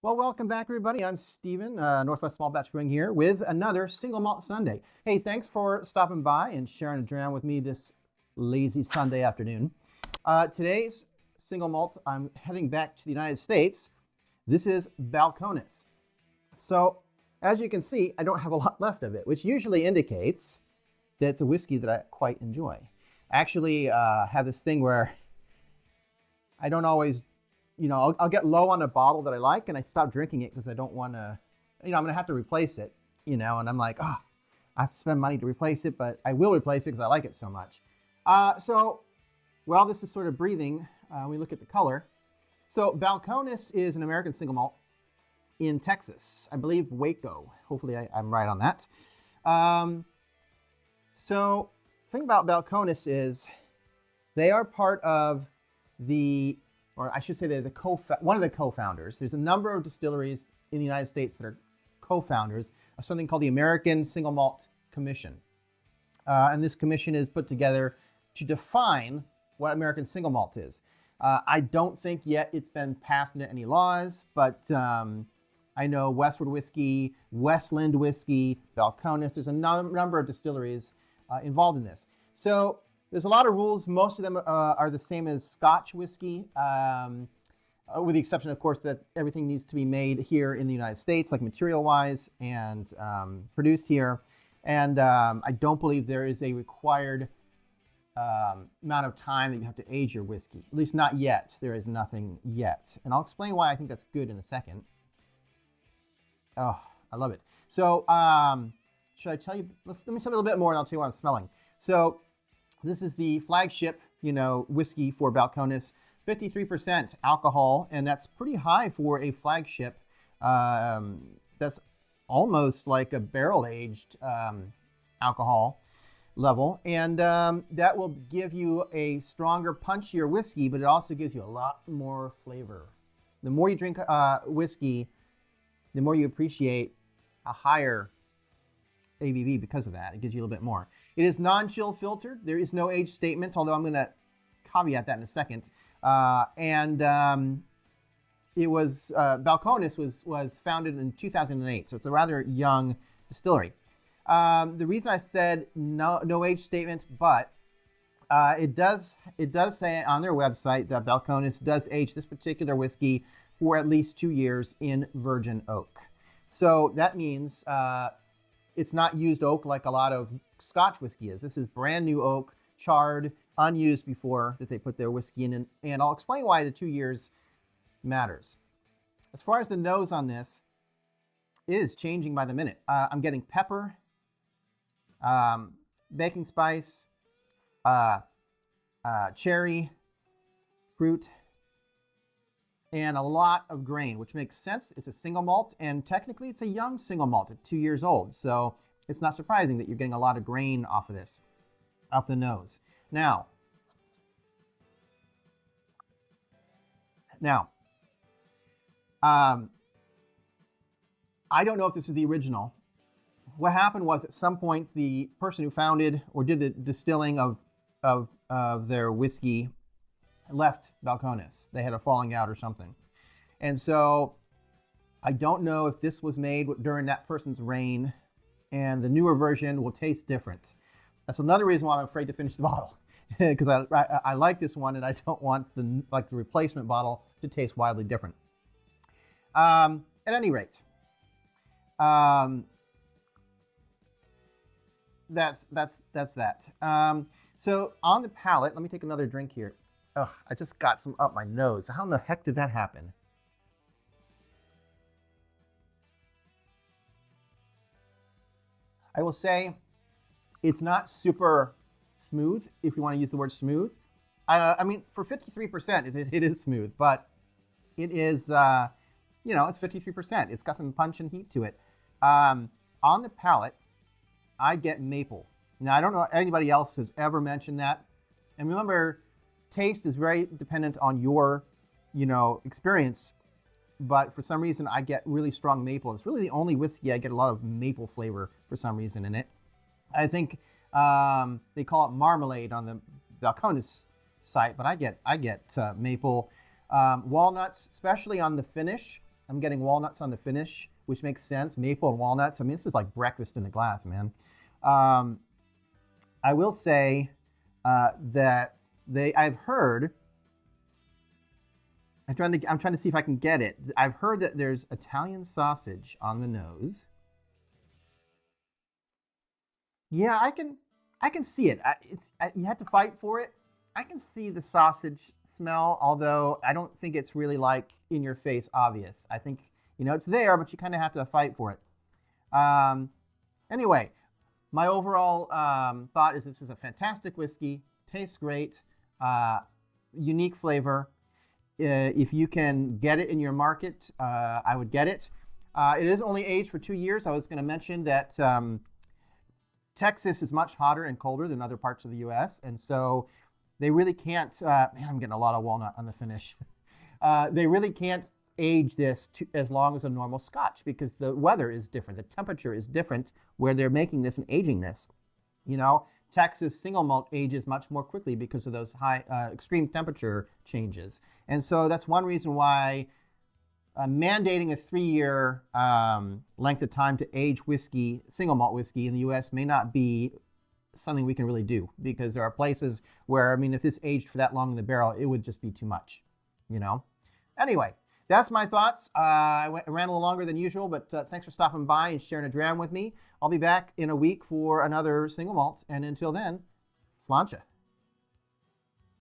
Well, welcome back, everybody. I'm Steven, Northwest Small Batch Brewing here with another Single Malt Sunday. Hey, thanks for stopping by and sharing a dram with me this lazy Sunday afternoon. Today's Single Malt, I'm heading back to the United States. This is Balcones. So, as you can see, I don't have a lot left of it, which usually indicates that it's a whiskey that I quite enjoy. I actually have this thing where I don't always I'll get low on a bottle that I like and I stop drinking it because I don't want to, I'm going to have to replace it, and I'm like, I have to spend money to replace it, but I will replace it because I like it so much. While this is sort of breathing, we look at the color. So Balcones is an American single malt in Texas, I believe Waco. Hopefully I'm right on that. So the thing about Balcones is they are part of or I should say they're one of the co-founders. There's a number of distilleries in the United States that are co-founders of something called the American Single Malt Commission. And this commission is put together to define what American single malt is. I don't think yet it's been passed into any laws, but I know Westward Whiskey, Westland Whiskey, Balcones, there's a number of distilleries involved in this. So there's a lot of rules. Most of them are the same as Scotch whiskey, with the exception, of course, that everything needs to be made here in the United States, like material-wise, and produced here. And I don't believe there is a required amount of time that you have to age your whiskey. At least not yet. There is nothing yet. And I'll explain why I think that's good in a second. Oh, I love it. So should I tell you? Let me tell you a little bit more and I'll tell you what I'm smelling. So this is the flagship, whiskey for Balcones, 53% alcohol, and that's pretty high for a flagship. That's almost like a barrel-aged alcohol level, and that will give you a stronger, punchier whiskey, but it also gives you a lot more flavor. The more you drink whiskey, the more you appreciate a higher ABV because of that. It gives you a little bit more. It is non-chill filtered. There is no age statement, although I'm going to caveat that in a second. It was Balcones was founded in 2008, so it's a rather young distillery. The reason I said no age statement, but it does say on their website that Balcones does age this particular whiskey for at least 2 years in virgin oak. So that means it's not used oak like a lot of Scotch whiskey is. This is brand new oak, charred, unused before that they put their whiskey in. And I'll explain why the 2 years matters. As far as the nose on this, it is changing by the minute. I'm getting pepper, baking spice, cherry, fruit, and a lot of grain, which makes sense. It's a single malt, and technically it's a young single malt at 2 years old. So it's not surprising that you're getting a lot of grain off of this, off the nose. Now, I don't know if this is the original. What happened was at some point, the person who founded or did the distilling of their whiskey left Balcones. They had a falling out or something. And so I don't know if this was made during that person's reign, and the newer version will taste different. That's another reason why I'm afraid to finish the bottle, because I like this one and I don't want the replacement bottle to taste wildly different. At any rate, that's that. So on the palate, let me take another drink here. Ugh, I just got some up my nose. How in the heck did that happen? I will say it's not super smooth, if you want to use the word smooth. I mean, for 53%, it is smooth, but it is, it's 53%. It's got some punch and heat to it. On the palate, I get maple. Now, I don't know if anybody else has ever mentioned that. And remember, taste is very dependent on your, experience. But for some reason, I get really strong maple. It's really the only whiskey I get a lot of maple flavor for some reason in it. I think they call it marmalade on the Balcones site, but I get maple, walnuts, especially on the finish. I'm getting walnuts on the finish, which makes sense. Maple and walnuts. I mean, this is like breakfast in a glass, man. I will say that I've heard. I'm trying to see if I can get it. I've heard that there's Italian sausage on the nose. Yeah, I can see it. You have to fight for it. I can see the sausage smell, although I don't think it's really like in your face obvious. I think, you know, it's there, but you kind of have to fight for it. Anyway, my overall thought is this is a fantastic whiskey, tastes great, unique flavor. If you can get it in your market, I would get it. It is only aged for 2 years. I was going to mention that Texas is much hotter and colder than other parts of the U.S., and so they really can't, man, I'm getting a lot of walnut on the finish. They really can't age this as long as a normal scotch because the weather is different. The temperature is different where they're making this and aging this. You know, Texas single malt ages much more quickly because of those high extreme temperature changes. And so that's one reason why mandating a 3-year length of time to age whiskey, single malt whiskey in the U.S. may not be something we can really do because there are places where, I mean, if this aged for that long in the barrel, it would just be too much, you know? Anyway, that's my thoughts. I ran a little longer than usual, but thanks for stopping by and sharing a dram with me. I'll be back in a week for another single malt, and until then, sláinte.